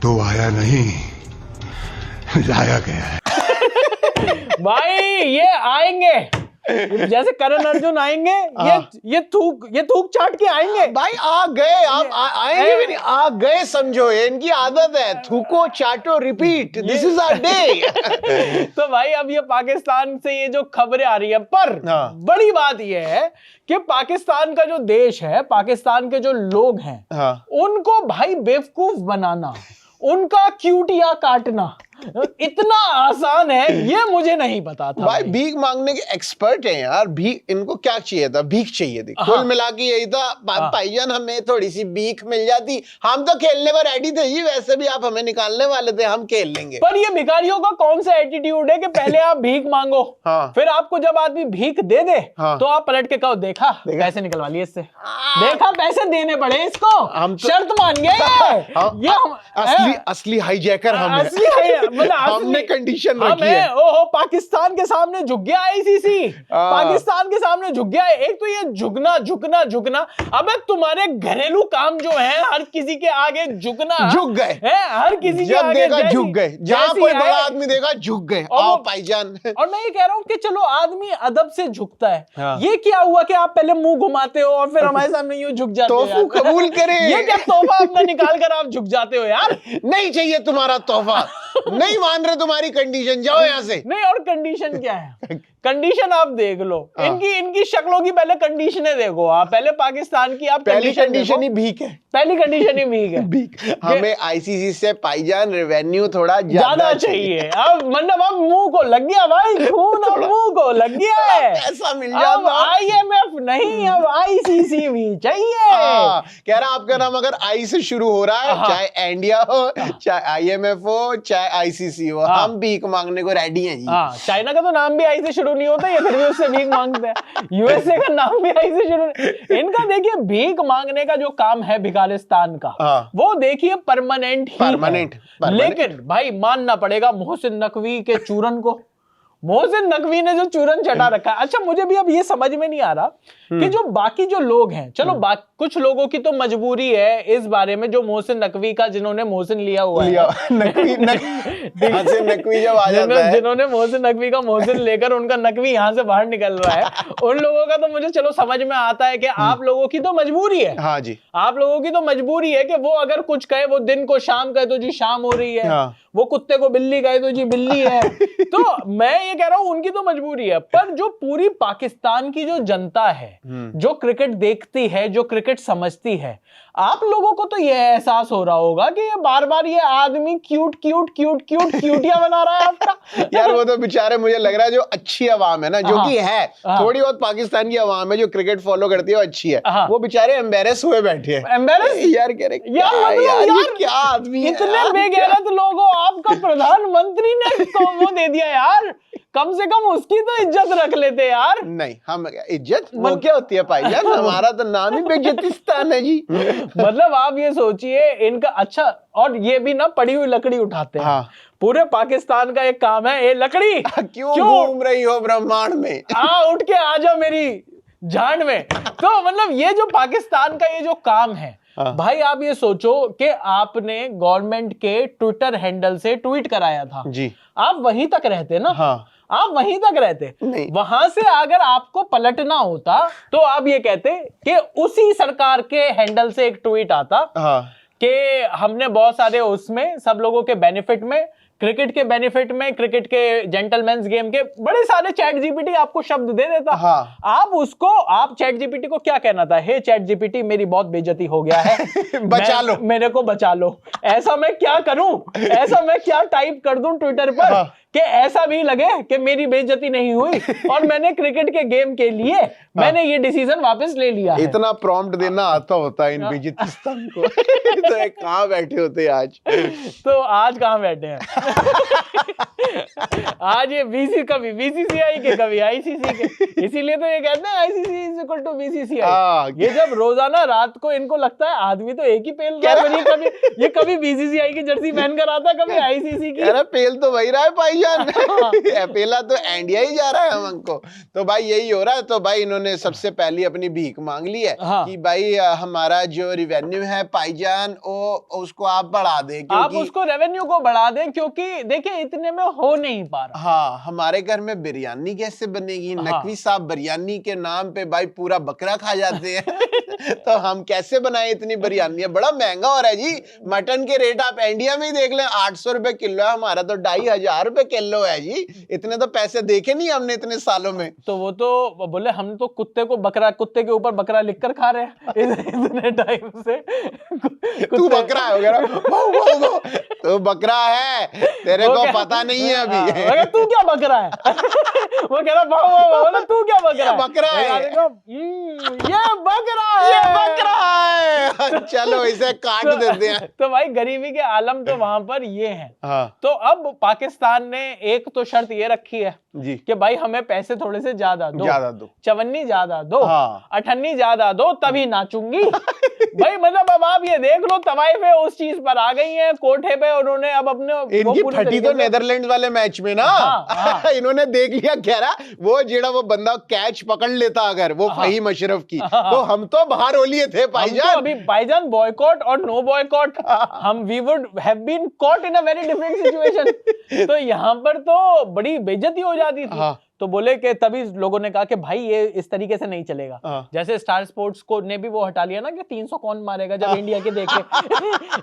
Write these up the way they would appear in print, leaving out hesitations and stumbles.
तो आया नहीं, लाया गया है। भाई ये आएंगे जैसे करण अर्जुन आएंगे, ये थूक चाट के आएंगे भाई। आ गए, आप आएंगे भी नहीं, आ गए समझो, ये इनकी आदत है, थूको चाटो repeat, this is our day. तो भाई अब ये पाकिस्तान से ये जो खबरें आ रही है, पर बड़ी बात ये है कि पाकिस्तान का जो देश है, पाकिस्तान के जो लोग हैं, उनको भाई बेवकूफ बनाना, उनका क्यूटिया काटना इतना आसान है, ये मुझे नहीं पता था। भाई भीख मांगने के एक्सपर्ट हैं यार। भीख, इनको क्या चाहिए था? भीख चाहिए थी। कुल मिला के यही था भाईजान, हमें थोड़ी सी भीख मिल जाती, हम तो खेलने पर रेडी थे जी, वैसे भी आप हमें निकालने वाले थे, हम खेल लेंगे। पर ये भिखारियों का कौन सा एटीट्यूड है कि पहले आप भीख मांगो, फिर आपको जब आदमी भीख दे दे तो आप पलट के कहो देखा पैसे निकलवा लिए इससे, देखा पैसे देने पड़े इसको, हम शर्त मान गए। ये असली हाईजैकर हम हैं। हमने कंडीशन रखी है। ओहो, पाकिस्तान के सामने झुक गया आईसीसी, पाकिस्तान के सामने झुक गया। एक तो ये झुकना, अबे तुम्हारे घरेलू काम जो है, हर किसी के आगे झुकना, झुक गए, हर किसी के आगे देखा झुक गए, जहां कोई बड़ा आदमी देखा झुक गए। आओ भाईजान। और मैं ये कह रहा हूँ कि चलो आदमी अदब से झुकता है, ये क्या हुआ कि आप पहले मुंह घुमाते हो और फिर हमारे सामने यूं झुक जाते हो? तोहफा कबूल करे, ये क्या तोहफा अपना निकाल कर आप झुक जाते हो यार? नहीं चाहिए तुम्हारा तोहफा, नहीं मान रहे तुम्हारी कंडीशन, जाओ यहाँ से। नहीं, और कंडीशन क्या है? कंडीशन आप देख लो, इनकी शक्लों की पहले कंडीशनें देखो आप। पहले पाकिस्तान की आप पहली कंडीशन ही भीख है, पहली कंडीशन ही भीख है। भीख। हमें आईसीसी से भाईजान रेवेन्यू थोड़ा ज्यादा चाहिए। अब मतलब अब मुंह को लग गया भाई, खून अब मुंह को लग गया है, ऐसा मिल जाता। IMF नहीं, अब ICC भी चाहिए। कह रहा आपका नाम अगर आई से शुरू हो रहा है, चाहे इंडिया हो, चाहे IMF हो, चाहे ICC हो, हम भीख मांगने को रेडी हैं जी। चाइना का तो नाम भी आई से शुरू नहीं होता, ये फिर भी उससे भीख मांगते हैं। USA का नाम भी आई से शुरू। इनका देखिए भीख मांगने का जो काम है भिखारिस्तान का, वो देखिए परमानेंट ही है। लेकिन भाई मानना पड़ेगा मोहसिन नकवी के चूरन को। मोहसिन नकवी ने जो चूरन चटा रखा है। अच्छा, मुझे भी अब ये समझ में नहीं आ रहा कि जो बाकी जो लोग हैं, चलो कुछ लोगों की तो मजबूरी है इस बारे में, जो मोहसिन नकवी का, जिन्होंने मोहसिन लिया हुआ है, नकवी जब आ जाता है, जिन्होंने मोहसिन नकवी का मोहसिन लेकर उनका नकवी यहाँ से बाहर निकल रहा है, उन लोगों का तो मुझे चलो समझ में आता है कि आप लोगों की तो मजबूरी है। हाँ जी, आप लोगों की तो मजबूरी है कि वो अगर कुछ कहे, वो दिन को शाम कहे तो जी शाम हो रही है, वो कुत्ते को बिल्ली कहे तो जी बिल्ली है। तो मैं ये कह रहा हूं उनकी तो मजबूरी है, पर जो पूरी पाकिस्तान की जो जनता है, जो क्रिकेट देखती है, जो क्रिकेट समझती है, आप लोगों को तो ये एहसास हो रहा होगा कि ये बार बार ये आदमी क्यूटिया बना रहा है आपका। यार वो तो बेचारे, मुझे लग रहा है जो अच्छी आवाम है ना, जो कि है थोड़ी बहुत पाकिस्तान की आवाम है जो क्रिकेट फॉलो करती है, वो अच्छी है, वो बेचारे एम्बेरस हुए बैठे हैं। एम्बेरस यार कह रहे यार ये क्या आदमी है, इतने बेगैरत लोगों, आपका प्रधानमंत्री ने वो दे दिया यार, कम से कम उसकी तो इज्जत रख लेते यार। नहीं, हम इज्जत वो क्या होती है भाईजान, हमारा तो नाम ही बेइज्जतिस्तान है जी। मतलब आप ये सोचिए इनका। अच्छा, और ये भी ना पड़ी हुई लकड़ी उठाते हैं। पूरे पाकिस्तान का एक काम है, ये लकड़ी क्यों घूम रही हो ब्रह्मांड में, उठ के आ जाओ मेरी झाड़ में। तो मतलब ये जो पाकिस्तान का ये जो काम है भाई, आप ये सोचो कि आपने गवर्नमेंट के ट्विटर हैंडल से ट्वीट कराया था जी, आप वहीं तक रहते ना, आप वहीं तक रहते, वहां से अगर आपको पलटना होता तो आप ये कहते कि उसी सरकार के हैंडल से एक ट्वीट आता कि हमने बहुत सारे उसमें सब लोगों के बेनिफिट में, क्रिकेट के बेनिफिट में, क्रिकेट के जेंटलमैन्स गेम के बड़े सारे, चैट जीपीटी आपको शब्द दे देता। आप चैट जीपीटी को क्या कहना था? हे चैट जीपीटी, मेरी बहुत बेइज्जती हो गया है, बचा लो, मेरे को बचा लो। ऐसा मैं क्या करूं, ऐसा मैं क्या टाइप कर दूं ट्विटर पर कि ऐसा भी लगे कि मेरी बेइज्जती नहीं हुई और मैंने क्रिकेट के गेम के लिए मैंने ये डिसीजन वापस ले लिया है। इतना प्रॉम्प्ट देना आता होता है इन बेइज्जतिस्तान को। तो कहाँ बैठे होते आज? तो आज कहाँ बैठे हैं? आज ये कभी बीसीसीआई के, कभी आईसीसी के। इसीलिए तो ये कहते हैं ICC is equal to BCCI. ये जब रोजाना रात को इनको लगता है आदमी तो एक ही पेल रहा है, ये कभी बीसीसीआई की जर्सी पहन कर आता है, कभी आईसीसी की। पेल तो वही रहा है भाई, भाईजान पहला तो इंडिया ही जा रहा है हमको। तो भाई यही हो रहा है। तो भाई इन्होंने सबसे पहले अपनी भीख मांग ली है कि भाई हमारा जो रिवेन्यू है भाईजान वो उसको आप बढ़ा दें, आप उसको रेवेन्यू को बढ़ा दें, क्योंकि देखिए इतने में हो नहीं पा रहा। हाँ, हमारे घर में बिरयानी कैसे बनेगी? नकवी साहब बिरयानी के नाम पे भाई पूरा बकरा खा जाते हैं तो हम कैसे बनाए इतनी बिरयानी? बड़ा महंगा हो रहा है जी। मटन के रेट आप इंडिया में ही देख लें, 800 रुपए किलो है, हमारा तो 2500 रुपए किलो है जी। इतने तो पैसे देखे नहीं हमने इतने सालों में। तो वो तो बोले हम तो कुत्ते के ऊपर बकरा लिखकर खा रहे हैं इतने टाइम से। तू बकरा है वगैरह, तू बकरा है, तेरे को पता नहीं है अभी। तू क्या बकरा है? वो कह रहा तू क्या बकरा है? बकरा है, ये बकरा है, ये बकरा है। चलो इसे काट देते हैं। तो भाई गरीबी के आलम तो वहां पर ये है। हाँ। तो अब पाकिस्तान ने एक तो शर्त ये रखी है जी कि भाई हमें पैसे थोड़े से ज्यादा दो, चवन्नी ज्यादा दो, हाँ। अठन्नी ज्यादा दो, तभी नाचूंगी। भाई मतलब अब आप ये देख लो, तवाइफ है उस चीज पर आ गई है कोठे पे। उन्होंने अब अपने इनकी फटी तो नेदरलैंड वाले मैच में ना। हाँ। इन्होंने देख लिया, कह रहा वो जेड़ा वो बंदा कैच पकड़ लेता अगर वो फहीम अशरफ की, तो हम तो बाहर हो लिए थे भाईजान। तो अभी भाईजान बॉयकॉट और नो बॉयकॉट, हम we would have been caught in a very different situation. तो यहाँ पर तो बड़ी बेइज्जती हो जाती थी। हाँ। तो बोले कि तभी लोगों ने कहा कि भाई ये इस तरीके से नहीं चलेगा। हाँ। जैसे स्टार स्पोर्ट्स को ने भी वो हटा लिया ना कि 300 कौन मारेगा, जब इंडिया के देखे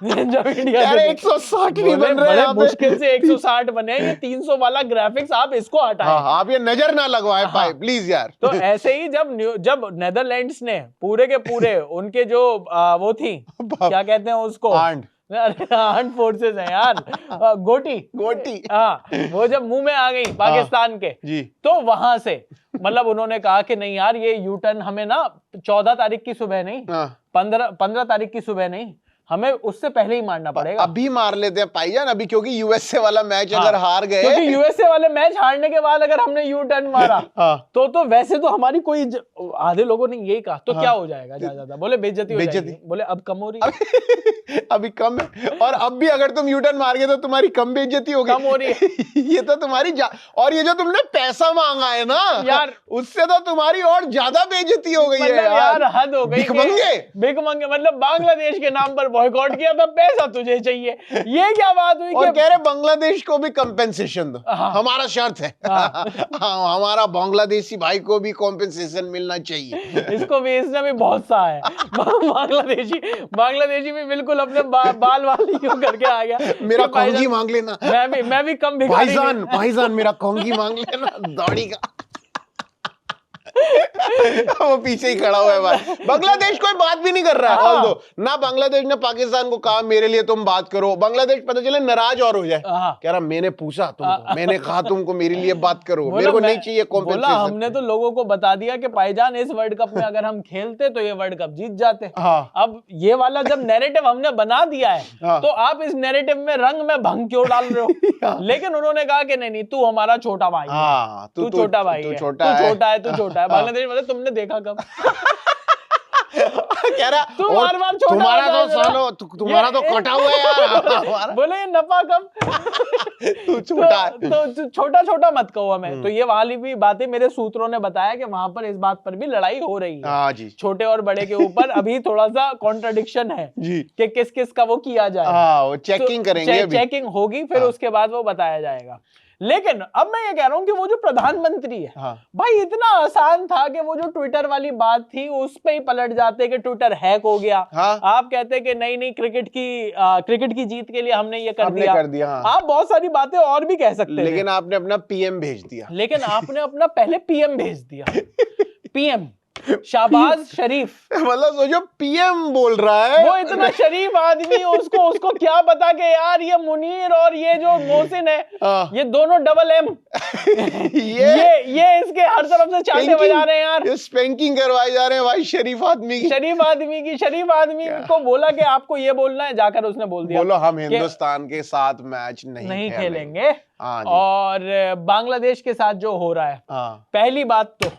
जब इंडिया के 160 नहीं बन रहे बड़े मुश्किल से 160 बने, ये 300 वाला ग्राफिक्स आप इसको हटाएं। हाँ, आप ये नजर ना लगवाएं भाई प्लीज यार। तो ऐसे ही जब नेदरलैंड्स ने पूरे के पूरे उनके जो वो थी क्या कहते हैं उसको, आर्म्ड फोर्सेस है यार, गोटी हाँ, वो जब मुंह में आ गई पाकिस्तान के जी, तो वहां से मतलब उन्होंने कहा कि नहीं यार ये यू टर्न हमें ना 14 तारीख की सुबह नहीं, 15 तारीख की सुबह नहीं, हमें उससे पहले ही मारना पड़ेगा। अभी मार लेते हैं भाईजान अभी, क्योंकि यूएसए वाला मैच अगर हार गए, क्योंकि यूएसए वाले मैच हारने के बाद अगर हमने यू टर्न मारा तो वैसे तो हमारी कोई आधे लोगों ने यही कहा तो क्या हो जाएगा ज्यादा, बोले बेइज्जती हो जाएगी। बोले अब कम हो रही है अभी कम है, और अब भी अगर तुम यू टर्न मार गए तो तुम्हारी कम बेइज्जती होगी, कम हो रही है ये तो तुम्हारी और ये जो तुमने पैसा मांगा है ना यार, उससे तो तुम्हारी और ज्यादा बेइज्जती हो गई है यार, हद हो गई। भिख मंगे मतलब बांग्लादेश के नाम पर बॉयकॉट किया था, पैसा तुझे चाहिए, ये क्या बात हुई? और कह रहे बांग्लादेश को भी कंपेंसेशन दो, हमारा शर्त है। हमारा बांग्लादेशी भाई को भी कंपेंसेशन मिलना चाहिए। इसको भी, इसने भी बहुत सा है बांग्लादेशी भी बिल्कुल अपने बाल वाली क्यों करके आ गया, मेरा कोंगी मांग लेना, मैं भी कम भाईजान मेरा कोंगी मांग लेना दौड़ी का। वो पीछे ही खड़ा हुआ है भाई। बांग्लादेश कोई बात भी नहीं कर रहा है, ऑल्दो ना बांग्लादेश ने पाकिस्तान को कहा मेरे लिए तुम बात करो, बांग्लादेश पता चले नाराज और हो जाए, कह रहा मैंने पूछा तुमको, मैंने कहा तुमको मेरे लिए बात करो, मेरे को नहीं चाहिए कॉम्पेंसेशन। हमने तो लोगों को बता दिया कि भाईजान इस वर्ल्ड कप में अगर हम खेलते तो ये वर्ल्ड कप जीत जाते। अब ये वाला जब नैरेटिव हमने बना दिया है तो आप इस नैरेटिव में रंग में भंग क्यों डाल रहे हो? लेकिन उन्होंने कहा कि नहीं तू हमारा छोटा भाई है, तू छोटा भाई है, तू छोटा है। बांग्लादेश वाले तुमने देखा कब? कह रहा बार तुम्हारा तो कटा हुआ है यार। बोले ये नफा कब? तू छोटा तो छोटा मत कहो हमें। तो ये वाली भी बातें मेरे सूत्रों ने बताया कि वहां पर इस बात पर भी लड़ाई हो रही है जी। छोटे और बड़े के ऊपर अभी थोड़ा सा कॉन्ट्रडिक्शन है जी, कि किस किस का वो किया जाए। वो चेकिंग करेंगे, चेकिंग होगी, फिर उसके बाद वो बताया जाएगा। लेकिन अब मैं ये कह रहा हूं कि वो जो प्रधानमंत्री है भाई, इतना आसान था कि वो जो ट्विटर वाली बात थी उस पे ही पलट जाते कि ट्विटर हैक हो गया। आप कहते कि नहीं क्रिकेट की जीत के लिए हमने ये कर दिया। आप बहुत सारी बातें और भी कह सकते, लेकिन आपने अपना पीएम भेज दिया। लेकिन आपने अपना पहले पीएम भेज दिया। पीएम शाहबाज शरीफ, मतलब सोचो पीएम बोल रहा है, वो इतना शरीफ आदमी, उसको क्या पता कि यार ये मुनीर और ये जो मोहसिन है ये दोनों डबल एम ये इसके हर तरफ से चांटे बजा रहे हैं यार, ये स्पैंकिंग करवाए जा रहे हैं भाई शरीफ आदमी की। को बोला कि आपको ये बोलना है, जाकर उसने बोल दिया, बोलो हम हिंदुस्तान के साथ मैच नहीं खेलेंगे। हाँ जी। और बांग्लादेश के साथ जो हो रहा है, हाँ। पहली बात तो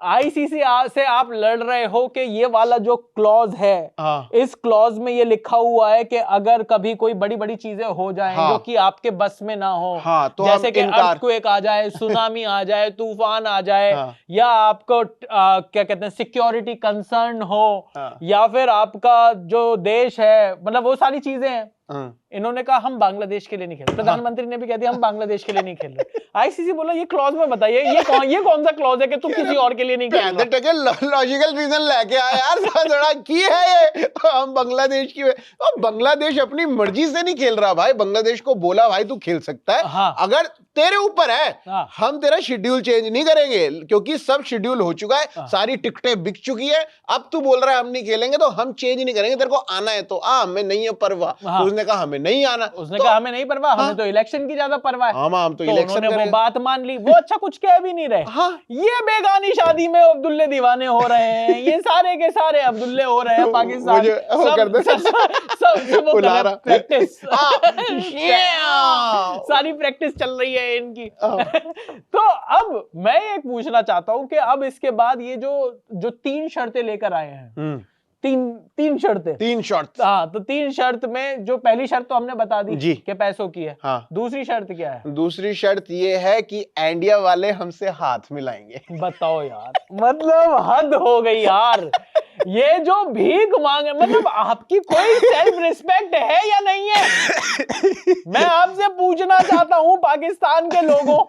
आईसीसी से आप लड़ रहे हो कि ये वाला जो क्लॉज है, हाँ। इस क्लॉज में ये लिखा हुआ है कि अगर कभी कोई बड़ी बड़ी चीजें हो जाएं हाँ। जो कि आपके बस में ना हो, हाँ, तो जैसे हम कि इनकार- अर्थक्वेक आ जाए, सुनामी आ जाए, तूफान आ जाए, हाँ। या आपको क्या कहते हैं सिक्योरिटी कंसर्न हो, हाँ। या फिर आपका जो देश है, मतलब वो सारी चीजें हैं, हाँ। इन्होंने कहा हम बांग्लादेश के लिए नहीं खेल रहे। प्रधानमंत्री ने भी कह दिया हम बांग्लादेश के लिए नहीं खेल रहे। आईसीसी बोला ये क्लॉज में बताइए ये कौन सा क्लॉज है कि तुम किसी और के लिए नहीं खेल रहे? लॉजिकल रीजन लेके आया यार, थोड़ा की है ये, हम बांग्लादेश की। और बांग्लादेश अपनी मर्जी से नहीं खेल रहा भाई, बांग्लादेश को बोला भाई तू खेल सकता है, हाँ। अगर तेरे ऊपर है, हाँ। हम तेरा शेड्यूल चेंज नहीं करेंगे, क्योंकि सब शेड्यूल हो चुका है, सारी टिकटें बिक चुकी है, अब तू बोल रहा है हम नहीं खेलेंगे तो हम चेंज नहीं करेंगे, तेरे को आना है तो आ, हमें नहीं है परवाह। हाँ। उसने कहा हमें नहीं आना, उसने कहा हमें नहीं परवाह, हमें तो इलेक्शन की ज्यादा परवाह है। हम तो इलेक्शन उन्होंने वो करेंगे। बात मान ली, वो अच्छा कुछ कह भी नहीं रहे। हाँ। ये बेगानी शादी में अब्दुल्ले दीवाने हो रहे हैं, ये सारे के सारे अब्दुल्ले हो रहे हैं पाकिस्तान। सब प्रैक्टिस, सारी प्रैक्टिस चल रही है इनकी। तो अब मैं एक पूछना चाहता हूं कि अब इसके बाद ये जो 3 शर्तें लेकर आए हैं, तीन शर्तें, 3 शर्त। हाँ, तो 3 शर्त में जो पहली शर्त तो हमने बता दी जी कि पैसों की है। हाँ। दूसरी शर्त क्या है? दूसरी शर्त ये है कि इंडिया वाले हमसे हाथ मिलाएंगे। बताओ यार, मतलब हद हो गई यार। ये जो भीख मांगे, मतलब आपकी कोई सेल्फ रिस्पेक्ट है या नहीं है? मैं आपसे पूछना चाहता हूं पाकिस्तान के लोगों,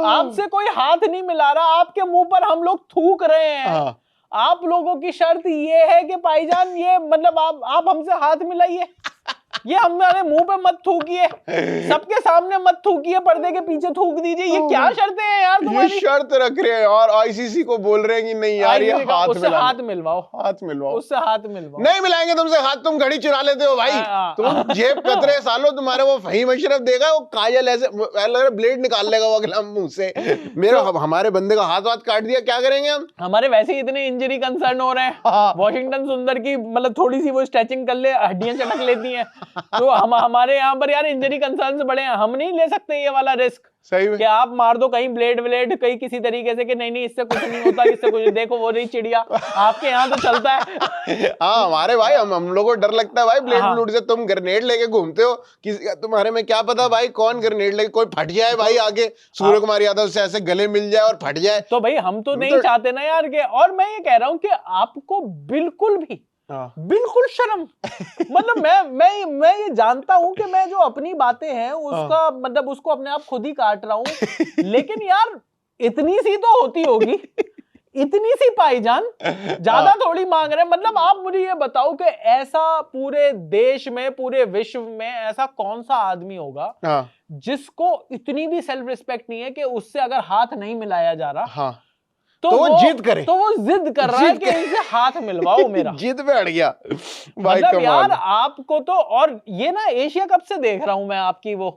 आपसे कोई हाथ नहीं मिला रहा, आपके मुंह पर हम लोग थूक रहे हैं। हाँ। आप लोगों की शर्त ये है कि भाईजान ये मतलब आप हमसे हाथ मिलाइए, ये हमारे मुंह पे मत थूकिए, सबके सामने मत थूकिए, पर्दे के पीछे थूक दीजिए। ये क्या शर्तें हैं यार तुम्हारी? ये शर्त रख रहे हैं और आईसीसी को बोल रहे हैं कि नहीं यार ये हाथ उससे हाथ मिलवाओ, हाथ मिलवाओ, उससे हाथ मिलवाओ। नहीं मिलाएंगे तुमसे हाथ, तुम घड़ी चुरा लेते हो भाई। तुम जेब कतरे सालों, तुम्हारे वो फहीम अशरफ देगा, वो काजल ऐसे ब्लेड निकाल लेगा वो अगला मुंह से, मेरा हमारे बंदे का हाथ काट दिया, क्या करेंगे हम? हमारे वैसे ही इतने इंजरी कंसर्न हो रहे हैं। हाँ। वॉशिंगटन सुंदर की मतलब थोड़ी सी वो स्ट्रेचिंग कर ले, हड्डियां चटक लेती हैं। तो हमारे यहाँ पर यार इंजरी कंसर्न बड़े हैं, हम नहीं ले सकते ये वाला रिस्क। सही में कि आप मार दो कहीं ब्लेड कहीं किसी तरीके से कि नहीं इससे कुछ नहीं होता, इससे कुछ, देखो वो रही चिड़िया, आपके यहाँ तो चलता है। हाँ हमारे भाई, हम लोगों को डर लगता है भाई ब्लेड हाँ। ब्लूड से। तुम ग्रेनेड लेके घूमते हो, किसी तुम्हारे में क्या पता भाई कौन ग्रेनेड लेके कोई फट जाए भाई आगे, सूर्य कुमार यादव से ऐसे गले मिल जाए और फट जाए। तो भाई हम तो नहीं चाहते ना यार के। और मैं ये कह रहा हूँ कि आपको बिल्कुल शर्म, मतलब मैं ये जानता हूं कि मैं जो अपनी बातें हैं उसका मतलब उसको अपने आप खुद ही काट रहा हूं, लेकिन यार इतनी सी तो होती होगी, इतनी सी भाईजान, ज्यादा थोड़ी मांग रहे हैं। मतलब आप मुझे ये बताओ कि ऐसा पूरे देश में, पूरे विश्व में ऐसा कौन सा आदमी होगा जिसको इतनी भी सेल्फ रिस्पेक्ट नहीं है कि उससे अगर हाथ नहीं मिलाया जा रहा तो वो जिद करे, तो वो जिद कर रहा है कि इनसे हाथ मिलवाओ मेरा। जिद पे अड़ गया भाई। मतलब यार आपको तो, और ये ना एशिया कप से देख रहा हूं मैं आपकी वो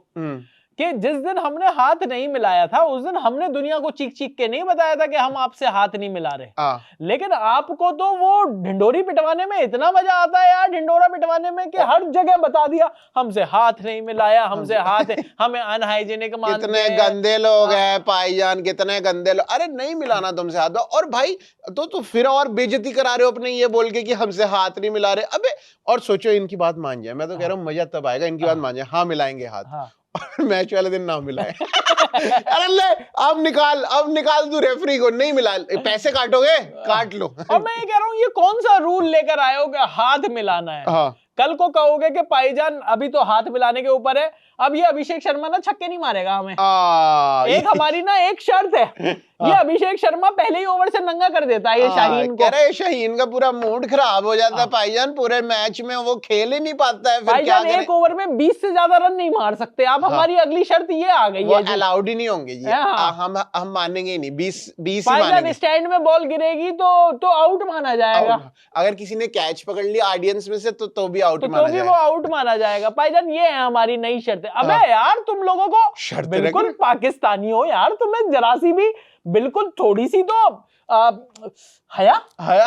कि जिस दिन हमने हाथ नहीं मिलाया था उस दिन हमने दुनिया को चीख चीख के नहीं बताया था कि हम आपसे हाथ नहीं मिला रहे। लेकिन आपको तो वो ढिंडोरी पिटवाने में इतना मजा आता है यार, ढिंडोरा पिटवाने में, कि हर जगह बता दिया हमसे हाथ नहीं मिलाया, हमसे हाथ, हमें अनहाइजीनिक मानते हैं। कितने गंदे लोग हैं भाईजान, कितने गंदे लोग। अरे नहीं मिलाना तुमसे हाथ, और भाई तो फिर और बेइज्जती करा रहे हो अपने ये बोल के कि हमसे हाथ नहीं मिला रहे। अबे और सोचो इनकी बात मान जाए, मैं तो कह रहा हूँ मजा तब आएगा इनकी बात मान जाए, हाँ मिलाएंगे हाथ, और मैच वाले दिन ना मिलाए। अरे ले अब निकाल तू रेफरी को, नहीं मिला, पैसे काटोगे काट लो। और मैं ये कह रहा हूँ ये कौन सा रूल लेकर आए हो कि हाथ मिलाना है? हाँ। कल को कहोगे कि भाईजान अभी तो हाथ मिलाने के ऊपर है, अब ये अभिषेक शर्मा ना छक्के नहीं मारेगा हमें। एक हमारी ना एक शर्त है, ये अभिषेक शर्मा पहले ही ओवर से नंगा कर देता है ये शाहीन को। कह रहे शाहीन का पूरा मूड खराब हो जाता है भाईजान, पूरे मैच में वो खेल ही नहीं पाता है। फिर क्या एक ओवर में 20 से ज्यादा रन नहीं मार सकते आप। हमारी अगली शर्त ये आ गई है, अलाउड ही नहीं होंगे ये। हम मानेंगे ही नहीं, 20 ही मानेंगे। स्टैंड में बॉल गिरेगी तो आउट माना जाएगा। अगर किसी ने कैच पकड़ लिया ऑडियंस में से तो भी आउट माना जाएगा, वो आउट माना जाएगा। भाईजान ये है हमारी नई शर्त। अबे यार तुम लोगों को बिल्कुल पाकिस्तानी हो यार, तुम्हें जरा सी भी बिल्कुल थोड़ी सी तो हया हया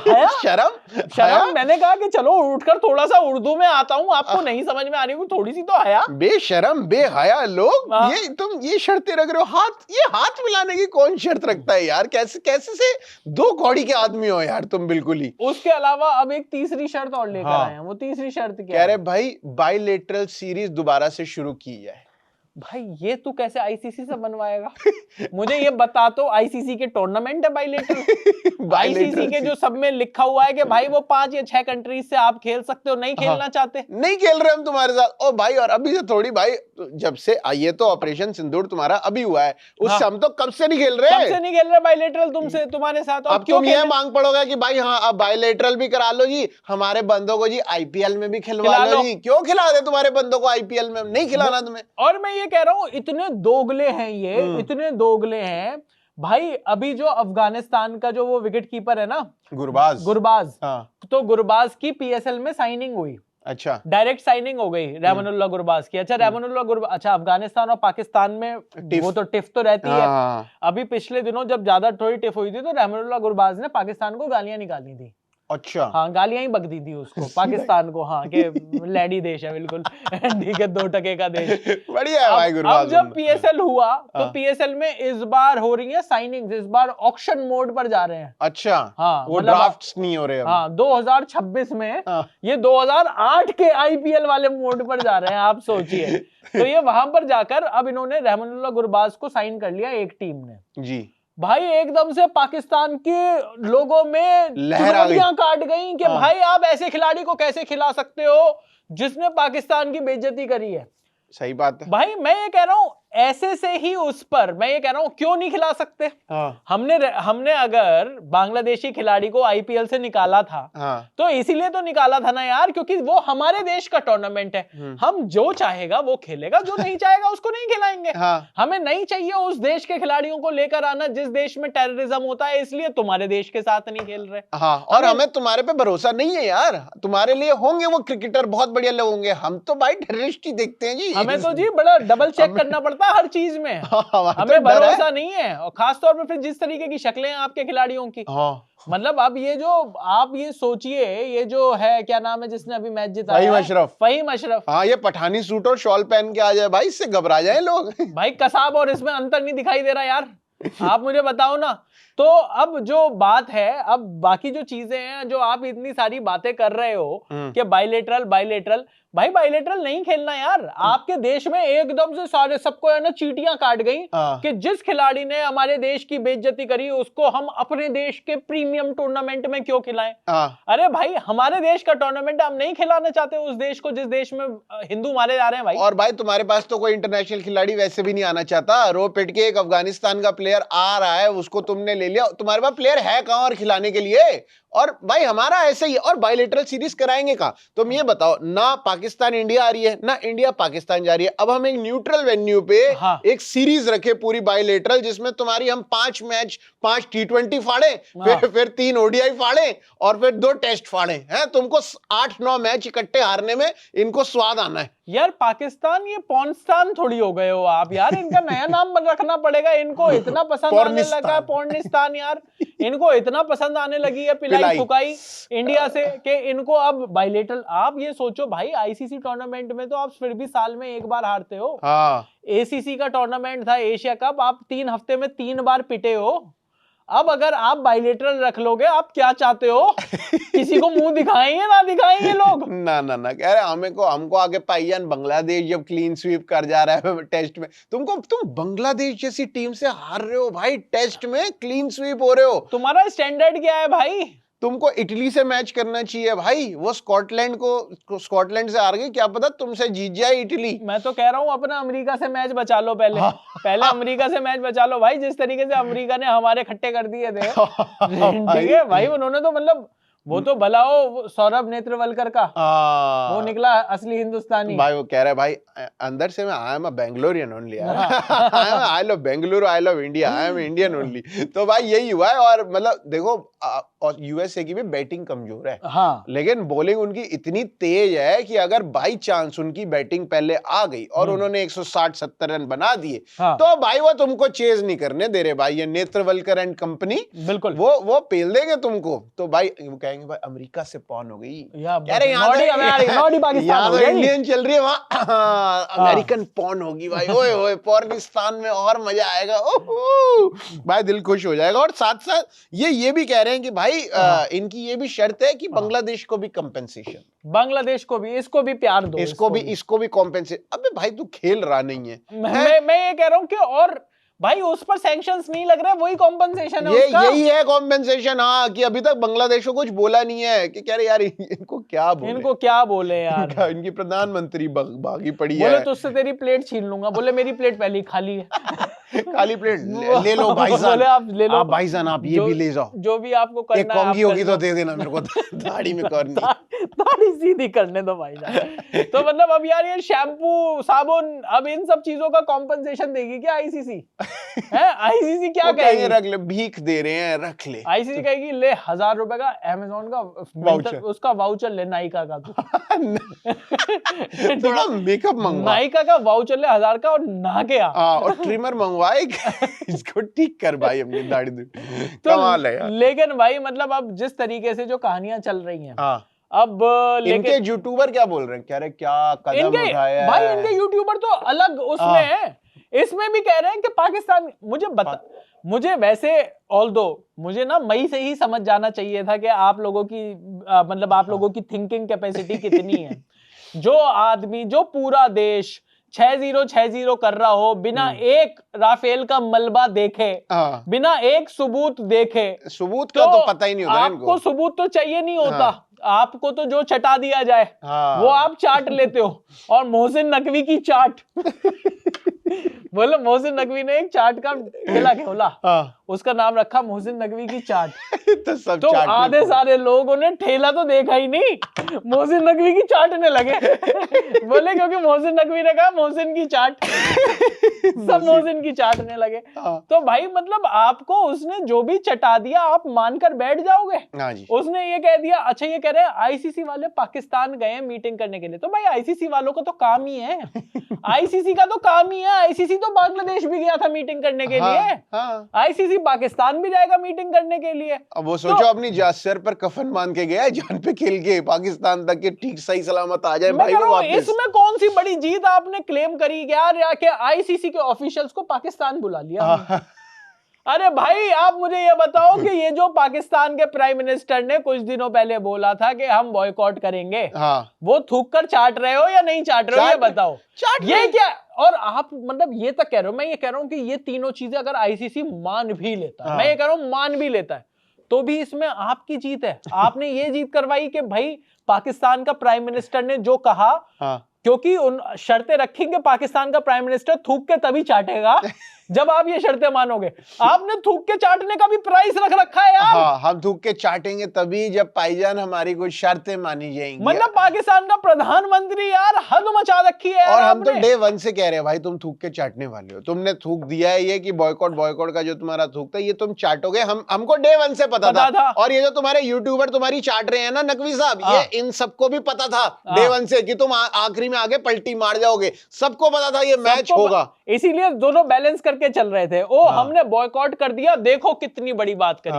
हया शर्म मैंने कहा कि चलो उठकर थोड़ा सा उर्दू में आता हूँ, आपको नहीं समझ में आ रही हूँ, थोड़ी सी तो हया। बेशरम बेहया लोग, ये तुम ये शर्तें रख रहे हो। हाथ मिलाने की कौन शर्त रखता है यार? कैसे से 2 कौड़ी के आदमी हो यार तुम, बिल्कुल ही। उसके अलावा अब एक तीसरी शर्त और लेकर आए हैं। वो तीसरी शर्त क्या कह रहे है? भाई बाइलेटरल सीरीज दोबारा से शुरू की जाए। भाई ये तू कैसे आईसीसी से बनवाएगा? मुझे ये बता, तो आईसीसी के टूर्नामेंट है बाइलेटरल? आईसीसी के जो सब में लिखा हुआ है कि भाई वो 5 या 6 कंट्रीज से आप खेल सकते हो, नहीं खेलना चाहते, नहीं खेल रहे हम तुम्हारे साथ। ओ भाई, और अभी से थोड़ी भाई, जब से ये तो ऑपरेशन सिंदूर तुम्हारा अभी हुआ है, उससे हम तो कब से नहीं खेल रहे। कब से नहीं खेल रहे बाइलेटरल तुमसे, तुम्हारे साथ। अब तुम ये मांग पड़ोगे कि भाई हाँ अब बाइलेटरल भी करा लो जी, हमारे बंदों को जी आईपीएल में भी खिलवा लो जी। क्यों खिला दे तुम्हारे बंदों को आईपीएल में? नहीं खिलाना तुम्हें। और मैं ये कह रहा हूं, इतने दोगले हैं ये, इतने दोगले हैं भाई। अभी जो अफगानिस्तान का जो वो विकेट कीपर है ना, गुरबाज, हाँ। तो गुरबाज की पीएसएल में साइनिंग हुई। अच्छा, डायरेक्ट साइनिंग हो गई रहमानुल्लाह गुरबाज की। अच्छा, रहमानुल्लाह गुरबाज, अच्छा, अफगानिस्तान और पाकिस्तान में वो तो टिफ तो रहती है। अभी पिछले दिनों जब ज्यादा थोड़ी टिफ हुई थी तो रहमानुल्लाह गुरबाज ने पाकिस्तान को गालियां निकाली थी। अच्छा, हाँ, गालियां ही बक दी थी उसको, पाकिस्तान को। हाँ, कि लैडी देश है बिल्कुल, ठीक है, 2 टके का देश। बढ़िया है भाई गुरबाज। अब जब पीएसएल हुआ तो पीएसएल में इस बार हो रही है साइनिंग्स, इस बार ऑक्शन मोड पर जा रहे हैं। अच्छा, हाँ, वो ड्राफ्ट्स नहीं हो रहे अब। हाँ, 2026 में ये 2008 के आईपीएल वाले मोड पर जा रहे हैं, आप सोचिए। तो ये वहां पर जाकर अब इन्होंने रहमानुल्लाह गुरबाज को साइन कर लिया एक टीम ने जी। भाई एकदम से पाकिस्तान के लोगों में लहरियां काट गई कि भाई आप ऐसे खिलाड़ी को कैसे खिला सकते हो जिसने पाकिस्तान की बेइज्जती करी है। सही बात है भाई, मैं ये कह रहा हूं ऐसे से ही उस पर मैं ये कह रहा हूं क्यों नहीं खिला सकते। हमने अगर बांग्लादेशी खिलाड़ी को आईपीएल से निकाला था तो इसीलिए तो निकाला था ना यार, क्योंकि वो हमारे देश का टूर्नामेंट है। हम जो चाहेगा वो खेलेगा, जो नहीं चाहेगा उसको नहीं खिलाएंगे। हमें नहीं चाहिए उस देश के खिलाड़ियों को लेकर आना जिस देश में टेररिज्म होता है, इसलिए तुम्हारे देश के साथ नहीं खेल रहे। और हमें तुम्हारे पे भरोसा नहीं है यार। तुम्हारे लिए होंगे वो क्रिकेटर बहुत बढ़िया लोग होंगे, हम तो भाई टेररिस्ट ही देखते हैं जी। हमें तो जी बड़ा डबल चेक करना पड़ता है हर चीज में। हमें भरोसा नहीं है, और खासतौर पर फिर जिस तरीके की शक्लें हैं आपके खिलाड़ियों की। मतलब अब ये जो आप ये सोचिए, ये जो है क्या नाम है जिसने अभी मैच जिताया, फहीम अशरफ। हाँ, ये पठानी सूट और शॉल पहन के आ जाए भाई, इससे घबरा जाए लोग। भाई कसाब और इसमें अंतर नहीं दिखाई दे रहा यार, आप मुझे बताओ ना। तो अब जो बात है, अब बाकी जो चीजें हैं, जो आप इतनी सारी बातें कर रहे हो कि बाइलेटरल, भाई बाइलेटरल नहीं खेलना यार। आपके देश में एकदम से सारे सबको है ना चीटियां काट गई कि जिस खिलाड़ी ने हमारे देश की बेइज्जती करी उसको हम अपने देश के प्रीमियम टूर्नामेंट में क्यों खिलाएं। अरे भाई, हमारे देश का टूर्नामेंट हम नहीं खिलाना चाहते उस देश को जिस देश में हिंदू मारे जा रहे हैं भाई। और भाई तुम्हारे पास तो कोई इंटरनेशनल खिलाड़ी वैसे भी नहीं आना चाहता। रो पिट के एक अफगानिस्तान का प्लेयर आ रहा है, उसको तुमने ले लिया। तुम्हारे पास प्लेयर है कहां और खिलाने के लिए? और भाई हमारा ऐसे ही, और बाइलेटरल सीरीज कराएंगे कहां? तुम ये बताओ ना, पाकिस्तान इंडिया आ रही है ना इंडिया पाकिस्तान जा रही है। अब हम एक न्यूट्रल वेन्यू पे एक सीरीज रखे पूरी बाइलेटरल, जिसमें तुम्हारी हम 5 मैच, 5 T20 फाड़े, फिर 3 ODI फाड़े और फिर 2 टेस्ट फाड़े हैं। तुमको 8-9 मैच इकट्ठे हारने में इनको स्वाद आना है यार। पाकिस्तान ये पॉर्नस्तान थोड़ी हो गए हो आप यार, इनका नया नाम रखना पड़ेगा। इनको इतना पसंद आने लगा है पॉर्निस्तान यार, इनको इतना पसंद आने लगी है पिलाई फुकाई इंडिया से कि इनको अब बाइलेटरल। आप ये सोचो भाई, आईसीसी टूर्नामेंट में तो आप फिर भी साल में एक बार हारते हो। एसीसी का टूर्नामेंट था, एशिया कप, आप 3 हफ्ते में 3 बार पिटे हो। अब अगर आप बाइलेटरल रख लोगे, आप क्या चाहते हो? किसी को मुंह दिखाएंगे ना दिखाएंगे लोग? ना कह रहे हमको आगे पाईजान बांग्लादेश जब क्लीन स्वीप कर जा रहा है टेस्ट में, तुम बांग्लादेश जैसी टीम से हार रहे हो भाई, टेस्ट में क्लीन स्वीप हो रहे हो। तुम्हारा स्टैंडर्ड क्या है भाई? तुमको इटली से मैच करना चाहिए भाई। वो स्कॉटलैंड से हार गई, क्या पता तुमसे जीत जाए इटली। मैं तो कह रहा हूं अपना अमेरिका से मैच बचा लो पहले अमेरिका से मैच बचा लो भाई। जिस तरीके से अमेरिका ने हमारे खट्टे कर दिए थे, ठीक है भाई, उन्होंने तो मतलब वो तो भला हो सौरभ नेत्रवलकर का, वो निकला असली हिंदुस्तानी। भाई वो कह रहा है भाई अंदर से मैं I am a Bangalorean only, I love Bengaluru, I love India, I am Indian only. तो भाई यही हुआ है। और मतलब देखो और यूएसए की भी बैटिंग कमजोर है, हाँ, लेकिन बॉलिंग उनकी इतनी तेज है कि अगर बाई चांस उनकी बैटिंग पहले आ गई और उन्होंने 160-70 रन बना दिए, हाँ, तो भाई वो तुमको चेज नहीं करने दे रहे भाई, ये नेत्रवलकर एंड कंपनी, बिल्कुल वो पेल देंगे तुमको। तो भाई वो कहेंगे भाई अमेरिका से पॉन हो गई, कह रहे यहाँ तो इंडियन चल रही है, वहाँ अमेरिकन पॉन होगी भाई, ओए ओए पाकिस्तान में और मजा आएगा, ओहो भाई दिल खुश हो जाएगा। और साथ साथ ये भी कह रहे हैं कि भाई इनकी ये भी शर्त है कि बांग्लादेश को भी कंपेंसेशन, बांग्लादेश को भी, इसको भी प्यार दो, इसको भी कॉम्पेंसेट। अबे भाई तू खेल रहा नहीं है। मैं ये कह रहा हूँ कि और भाई उस पर सैंक्शंस नहीं लग रहे, वही कॉम्पेंसेशन है उसका। यही है कॉम्पेंसेशन, हाँ, कि अभी तक बांग्लादेश को कुछ बोला नहीं है कि कह रहे यार इनको क्या बोले यार, इनकी प्रधानमंत्री बागी पड़ी है। बोले तुझसे तेरी प्लेट छीन लूंगा, बोले मेरी प्लेट पहले ही खाली है। खाली प्लेट ले लो भाईजान, बोले आप ले लो, आप भाईजान आप ये भी ले जाओ, जो भी आपको करना है। एक कॉन्गी होगी तो दे देना मेरे को, दाढ़ी में करनी, दाढ़ी सीधी करने दो भाईजान। तो मतलब अब यार ये शैम्पू साबुन, अब इन सब चीजों का कॉम्पेंसेशन देगी क्या आईसीसी? है आईसीसी क्या कहेगी? रख ले, भीख दे रहे हैं रख ले। आईसीसी कहेगी ले 1000 रुपए का अमेज़न का वाउचर, उसका वाउचर ले नायका का, थोड़ा मेकअप मंगवा, नायका का वाउचर ले 1000 का और नहा के आ, और ट्रिमर मंगवाए, इसको ठीक कर भाई अपनी दाढ़ी। तो कमाल है यार। लेकिन भाई मतलब अब जिस तरीके से जो कहानियां चल रही हैं, अब इनके यूट्यूबर क्या बोल रहे हैं, कह रहे क्या कदम उठाया है भाई, इनके यूट्यूबर तो अलग उसमें है, इसमें भी कह रहे हैं कि पाकिस्तान, मुझे वैसे ऑल्दो मुझे ना मई से ही समझ जाना चाहिए था कि आप लोगों की मतलब आप लोगों की थिंकिंग कैपेसिटी कितनी है। जो आदमी, जो पूरा देश 6-0 कर रहा हो, बिना एक राफेल का मलबा देखे, बिना एक सबूत देखे, सबूत का तो पता ही नहीं होता इनको, आपको सबूत तो चाहिए नहीं होता, आपको तो जो चटा दिया जाए वो आप चाट लेते हो। और मोहसिन नकवी की चाट बोलो, मोहसिन नकवी ने एक चाट का ठेला खोला, उसका नाम रखा मोहसिन नकवी की चाट। तो आधे सारे लोगों ने ठेला तो देखा ही नहीं, मोहसिन नकवी की चाटने लगे। बोले क्योंकि मोहसिन नकवी ने कहा मोहसिन की चाट, सब मोहसिन की चाटने लगे। तो भाई मतलब आपको उसने जो भी चटा दिया आप मानकर बैठ जाओगे। उसने ये कह दिया, अच्छा ये कह रहे हैं आईसीसी वाले पाकिस्तान गए मीटिंग करने के लिए, तो भाई आईसीसी वालों का तो काम ही है, आईसीसी का तो काम ही है, आईसीसी तो बांग्लादेश भी गया था मीटिंग करने के लिए, आईसीसी पाकिस्तान भी जाएगा मीटिंग करने के लिए। अब वो सोचो तो, अपनी सर पर कफन बांध के गया, जान पे खेल के पाकिस्तान तक के ठीक सही सलामत आ जाए भाई वो वापस। इसमें कौन सी बड़ी जीत आपने क्लेम करी यार, या कि आईसीसी के ऑफिशियल्स को पाकिस्तान बुला लिया। अरे भाई आप मुझे ये बताओ कि ये जो पाकिस्तान के प्राइम मिनिस्टर ने कुछ दिनों पहले बोला था कि हम बॉयकॉट करेंगे, वो थूक कर चाट रहे हो या नहीं चाट रहे हो, ये बताओ। ये क्या, और आप मतलब ये तक कह रहे हो, मैं ये कह रहा हूं कि ये तीनों चीजें अगर आईसीसी मान भी लेता है, मैं ये कह रहा हूं मान भी लेता है, तो भी इसमें आपकी जीत है। आपने ये जीत करवाई कि भाई पाकिस्तान का प्राइम मिनिस्टर ने जो कहा, क्योंकि उन शर्तें रखेंगे पाकिस्तान का प्राइम मिनिस्टर, थूक के तभी चाटेगा जब आप ये शर्तें मानोगे। आपने थूक के चाटने का भी प्राइस रख रखा है यार। हम थूक के चाटेंगे तभी जब भाईजान हमारी कुछ शर्तें मानी जाएंगी। मतलब पाकिस्तान का प्रधानमंत्री यार हद मचा रखी है यार। और हम तो डे 1 से कह रहे हैं भाई तुम थूक के चाटने वाले हो, तुमने थूक दिया है ये कि बॉयकॉट का जो तुम्हारा थूक था ये तुम चाटोगे, हमको डे 1 से पता था। और ये जो तुम्हारे यूट्यूबर तुम्हारी चाट रहे हैं ना नकवी साहब, ये इन सबको भी पता था डे 1 से कि तुम आखिरी में आगे पलटी मार जाओगे, सबको पता था ये मैच होगा, इसीलिए दोनों बैलेंस करके चल रहे थे। हमने बॉयकॉट कर दिया, देखो कितनी बड़ी बात करी।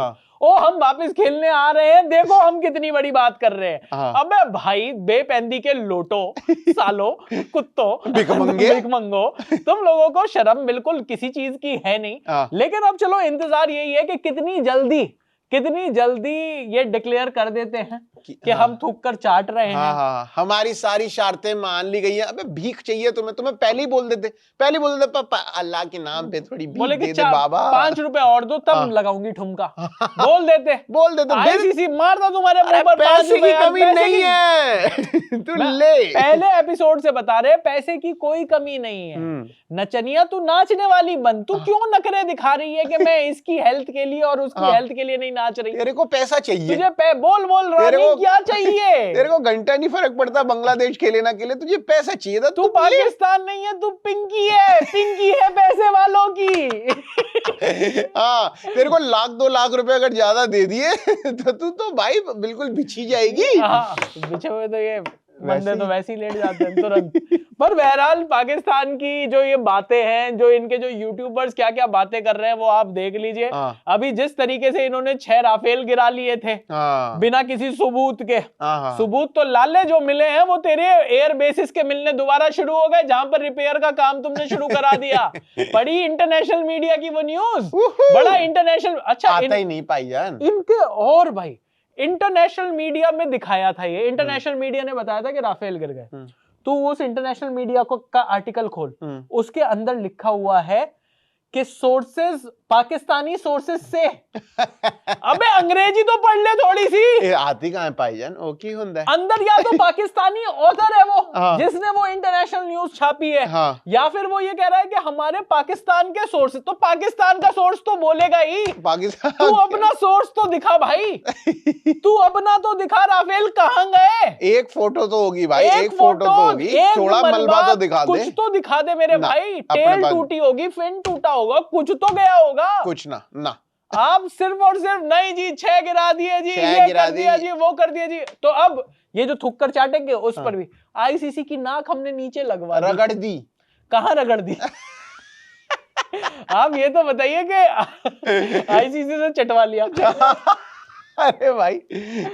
हम वापस खेलने आ रहे हैं, देखो हम कितनी बड़ी बात कर रहे हैं। अबे भाई बेपैंदी के लोटो, सालो, कुत्तों, भिखमंगो, तुम लोगों को शर्म बिल्कुल किसी चीज की है नहीं। लेकिन अब चलो इंतजार यही है कि कितनी जल्दी ये डिक्लेयर कर देते हैं कि हम थूक कर चाट रहे हैं। हमारी सारी शर्तें मान ली गई हैं। अबे भीख चाहिए तुम्हें पहले ही बोल देते पापा अल्लाह के नाम पे थोड़ी भीख दे दे बाबा, 5 रुपए और दो तब लगाऊंगी ठुमका। बोल देते आईसीसी मारता तुम्हारे मुंह पर। पैसे की कमी नहीं है तू ले, पहले एपिसोड से बता रहे पैसे की कोई कमी नहीं है। नचनिया तू नाचने वाली बन, तू क्यों नखरे दिखा रही है कि मैं इसकी हेल्थ के लिए और उसकी हेल्थ के लिए नहीं नाच रही। तेरे को पैसा चाहिए, तुझे बोल रानी क्या चाहिए? तेरे को घंटा नहीं फर्क पड़ता बांग्लादेश खेलने के लिए, तुझे पैसा चाहिए था। तू पाकिस्तान नहीं है, तू पिंकी है, पिंकी है पैसे वालों की। हाँ, तेरे को 1-2 लाख रुपए अगर ज्यादा दे दिए तो तू तो भाई बिल्कुल बिछी जाएगी। हाँ, बिछे हुए तो ये बंदे तो वैसे ही लेट जाते हैं तुरंत। पर बहरहाल पाकिस्तान की जो ये बातें हैं, जो इनके जो यूट्यूबर्स क्या क्या बातें कर रहे हैं, वो आप देख लीजिए। अभी जिस तरीके से इन्होंने 6 राफेल गिरा लिए थे बिना किसी सबूत के, सबूत तो लाले जो मिले हैं वो तेरे एयर बेसिस के मिलने दोबारा शुरू हो गए, जहां पर रिपेयर का काम तुमने शुरू करा दिया। पढ़ी इंटरनेशनल मीडिया की वो न्यूज, बड़ा इंटरनेशनल। अच्छा, आता ही नहीं भाईजान इनके। और भाई इंटरनेशनल मीडिया में दिखाया था, ये इंटरनेशनल मीडिया ने बताया था कि राफेल गिर गए। तू उस इंटरनेशनल मीडिया को का आर्टिकल खोल, उसके अंदर लिखा हुआ है कि सोर्सेस पाकिस्तानी सोर्सेस से। अबे अंग्रेजी तो पढ़ ले थोड़ी सी। आती कहां है भाईजान, ओके हुंदा है अंदर, या तो पाकिस्तानी ऑथर है वो जिसने वो इंटरनेशनल न्यूज छापी है, या फिर वो ये कह रहा है कि हमारे पाकिस्तान के सोर्स। तो पाकिस्तान का सोर्स तो बोलेगा ही, पाकिस्तान। तू अपना सोर्स तो दिखा भाई, तू अपना तो दिखा। राफेल कहां गए? एक फोटो तो होगी भाई, एक फोटो तो होगी, थोड़ा मलबा तो दिखा दे, कुछ तो दिखा दे मेरे भाई। टेल टूटी होगी, फिन टूटा होगा, कुछ तो गया होगा। कुछ ना आप सिर्फ और सिर्फ नहीं जी 6 गिरा दिए जी, ये कर दिया जी, वो कर दिया जी। तो अब ये जो थुक्कर चाटेंगे उस पर भी आईसीसी की नाक हमने नीचे लगवा दी। रगड़ दी। कहां रगड़ दी? आप ये तो बताइए कि आईसीसी से चटवा लिया। अरे भाई,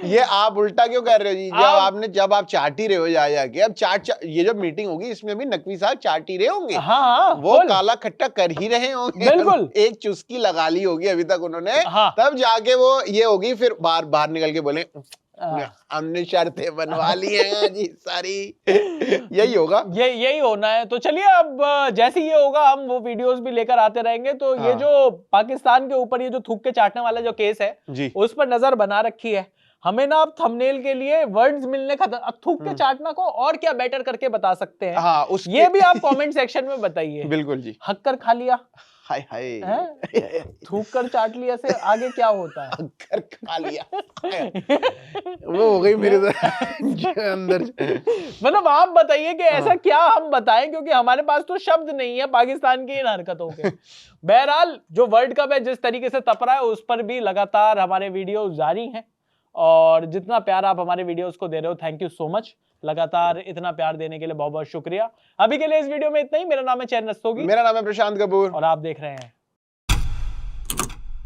ये आप उल्टा क्यों कर रहे हो जी? जब आप चाट ही रहे हो जाके, अब ये जो मीटिंग होगी इसमें भी नकवी साहब चाट ही रहे होंगे। हाँ, वो काला खट्टा कर ही रहे होंगे, बिल्कुल। एक चुस्की लगा ली होगी अभी तक उन्होंने, तब जाके वो ये होगी, फिर बाहर निकल के बोले हमने शर्तें बनवा ली हैं जी सारी। यही होगा, यही होना है। तो चलिए, अब जैसे ये होगा हम वो वीडियोस भी लेकर आते रहेंगे। तो ये जो पाकिस्तान के ऊपर ये जो थूक के चाटने वाला जो केस है जी, उस पर नजर बना रखी है। हमें ना अब थंबनेल के लिए वर्ड्स मिलने का, अब थूक के चाटना को और क्या बेटर करके बता सकते हैं, हाँ, ये भी आप कमेंट सेक्शन में बताइए। बिल्कुल जी। हक्कर खा लिया, हाय थूक कर चाट लिया से आगे क्या होता है? हक्कर खा लिया वो हो गई मेरे अंदर। मतलब आप बताइए कि ऐसा क्या हम बताएं, क्योंकि हमारे पास तो शब्द नहीं है पाकिस्तान की इन हरकतों के। बहरहाल जो वर्ल्ड कप है जिस तरीके से तप रहा है, उस पर भी लगातार हमारे वीडियो जारी हैं, और जितना प्यार आप हमारे वीडियोस को दे रहे हो, थैंक यू सो मच। लगातार इतना प्यार देने के लिए बहुत बहुत शुक्रिया। अभी के लिए इस वीडियो में इतना ही। मेरा नाम है चैन रस्तोगी, मेरा नाम है प्रशांत कपूर, और आप देख रहे हैं